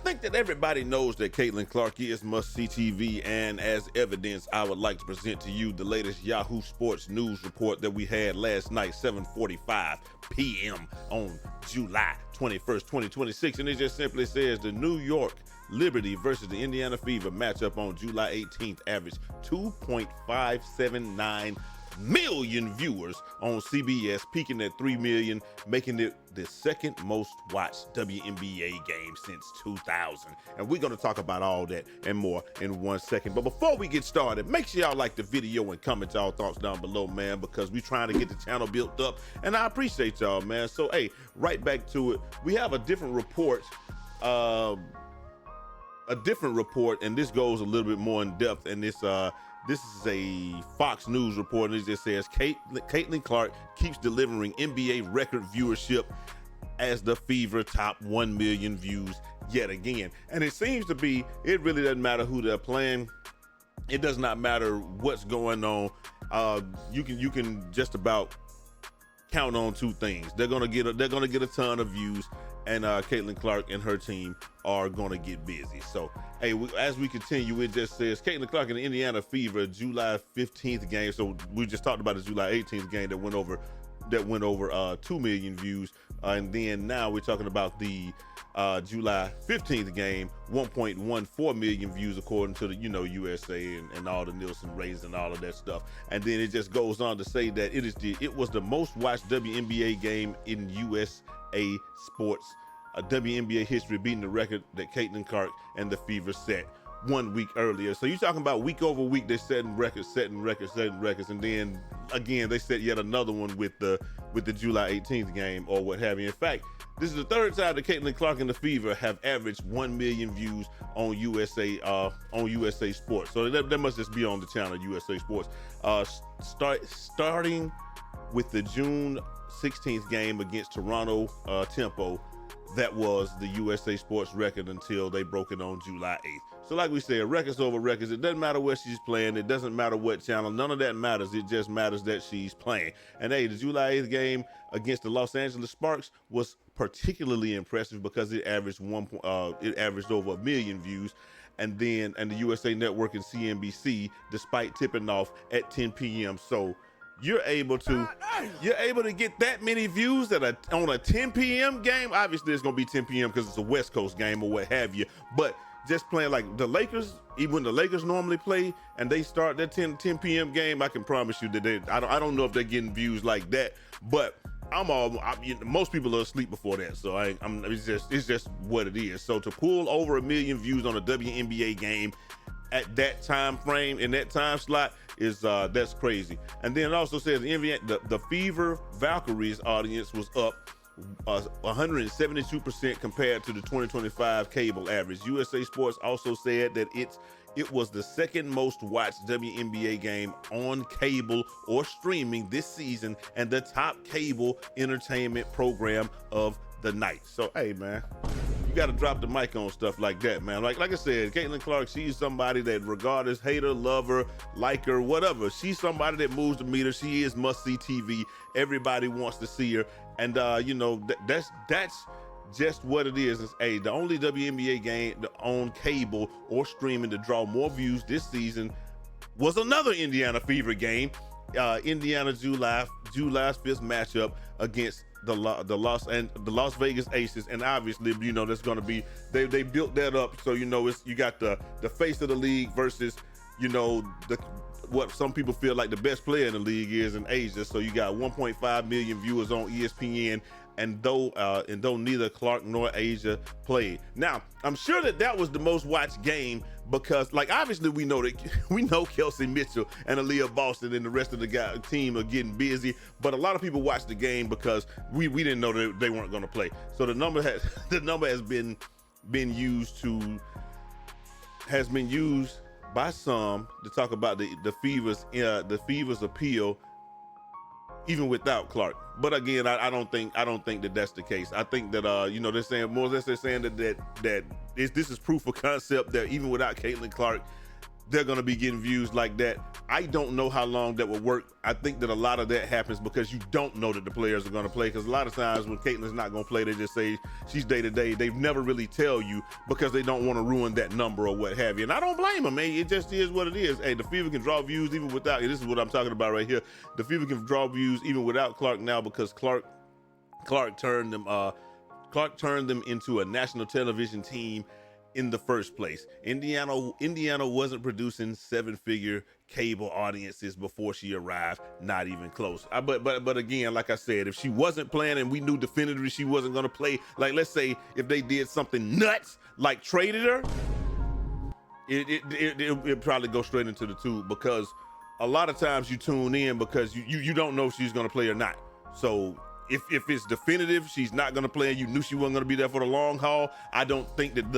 think that everybody knows that Caitlin Clark is must-see TV, and as evidence, I would like to present to you the latest Yahoo Sports news report that we had last night, 7:45 p.m. on July 21st, 2026, and it just simply says the New York Liberty versus the Indiana Fever matchup on July 18th averaged 2.579 million viewers on CBS, peaking at 3 million, making it the second most watched WNBA game since 2000. And we're going to talk about all that and more in 1 second. But before we get started, make sure y'all like the video and comment y'all thoughts down below, man, because we're trying to get the channel built up, and I appreciate y'all, man. So, hey, right back to it. We have a different report, and this goes a little bit more in depth, and this is a Fox News report, and it just says Caitlin Clark keeps delivering NBA record viewership as the Fever top 1 million views yet again. And it seems to be, it really doesn't matter who they're playing. It does not matter what's going on. You can just about count on two things. They're gonna get a ton of views, and Caitlin Clark and her team are gonna get busy. So, hey, as we continue, it just says Caitlin Clark and the Indiana Fever July 15th game. So we just talked about the July 18th game that went over 2 million views, and then now we're talking about the July 15th game, 1.14 million views according to the USA and all the Nielsen ratings and all of that stuff. And then it just goes on to say that it was the most watched WNBA game in USA sports WNBA history, beating the record that Caitlin Clark and the Fever set 1 week earlier. So you're talking about week over week, they're setting records, and then again they set yet another one with the July 18th game or what have you. In fact, this is the third time that Caitlin Clark and the Fever have averaged 1 million views on USA Sports. So that must just be on the channel USA Sports. Starting with the June 16th game against Toronto Tempo, that was the USA Sports record until they broke it on July 8th. So like we said, records over records. It doesn't matter where she's playing. It doesn't matter what channel. None of that matters. It just matters that she's playing. And hey, the July 8th game against the Los Angeles Sparks was particularly impressive because it averaged over 1 million views. And the USA Network and CNBC, despite tipping off at 10 p.m. So you're able to get that many views on a 10 p.m. game. Obviously, it's gonna be 10 p.m. because it's a West Coast game or what have you. But just playing like the Lakers, even when the Lakers normally play and they start their 10 p.m. game, I can promise you that I don't know if they're getting views like that. But most people are asleep before that, so it's just what it is. So to pull over 1 million views on a WNBA game at that time frame, in that time slot, is that's crazy. And then it also says the Fever Valkyries audience was up 172% compared to the 2025 cable average. USA Sports also said that it was the second most watched WNBA game on cable or streaming this season, and the top cable entertainment program of the night. So hey, man, you got to drop the mic on stuff like that, man. Like I said, Caitlin Clark, she's somebody that, regardless, hater, lover, like her, whatever, she's somebody that moves the meter. She is must-see TV. Everybody wants to see her, and that's just what it is. It's the only WNBA game on cable or streaming to draw more views this season was another Indiana Fever game. Indiana July 5th matchup against the Las Vegas Aces, and obviously that's going to be they built that up, so it's you got the face of the league versus what some people feel like the best player in the league is in Asia. So you got 1.5 million viewers on ESPN, and though neither Clark nor Asia played. Now, I'm sure that was the most watched game because, like, obviously we know Kelsey Mitchell and Aaliyah Boston and the rest of the team are getting busy, but a lot of people watched the game because we didn't know that they weren't going to play. So the number has been used by some to talk about the Fever's appeal even without Clark. But again, I don't think that that's the case. I think that they're saying more or less that this is proof of concept that even without Caitlin Clark, they're going to be getting views like that. I don't know how long that will work. I think that a lot of that happens because you don't know that the players are going to play, because a lot of times when Caitlin's not going to play, they just say she's day-to-day. They never really tell you because they don't want to ruin that number or what have you. And I don't blame them, man. It just is what it is. Hey, the Fever can draw views even without, this is what I'm talking about right here. The Fever can draw views even without Clark now, because Clark turned them into a national television team in the first place. Indiana wasn't producing seven-figure cable audiences before she arrived, not even close. But again, like I said, if she wasn't playing and we knew definitively she wasn't going to play, like let's say if they did something nuts like traded her, it probably go straight into the tube, because a lot of times you tune in because you don't know if she's going to play or not. So if it's definitive she's not going to play and you knew she wasn't going to be there for the long haul, I don't think that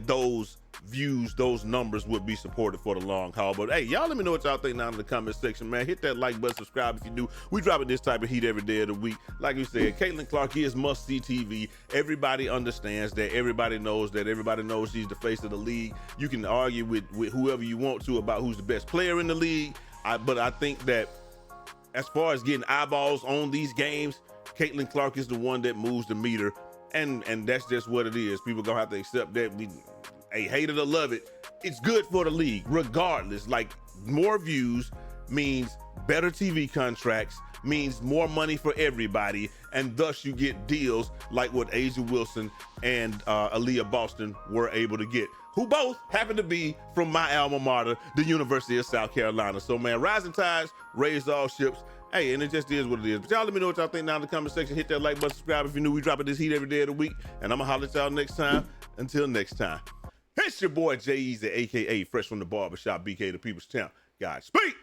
those views, those numbers would be supported for the long haul. But hey, y'all let me know what y'all think down in the comment section, man. Hit that like button, subscribe if you do. We dropping this type of heat every day of the week. Like we said, Caitlin Clark is must-see TV. Everybody understands that. Everybody knows that. Everybody knows she's the face of the league. You can argue with whoever you want to about who's the best player in the league. But I think that as far as getting eyeballs on these games, Caitlin Clark is the one that moves the meter, and that's just what it is. People gonna have to accept that. Hey, hate it or love it, it's good for the league regardless. Like, more views means better TV contracts, means more money for everybody, and thus you get deals like what Asia Wilson and Aaliyah Boston were able to get, who both happen to be from my alma mater, the University of South Carolina. So man, rising tides raise all ships. Hey, and it just is what it is. But y'all let me know what y'all think down in the comment section. Hit that like button, subscribe if you're new. We dropping this heat every day of the week, and I'm gonna holler at y'all next time. Until next time, it's your boy Jay Easy, aka Fresh from the Barbershop, BK the People's Town. Godspeed.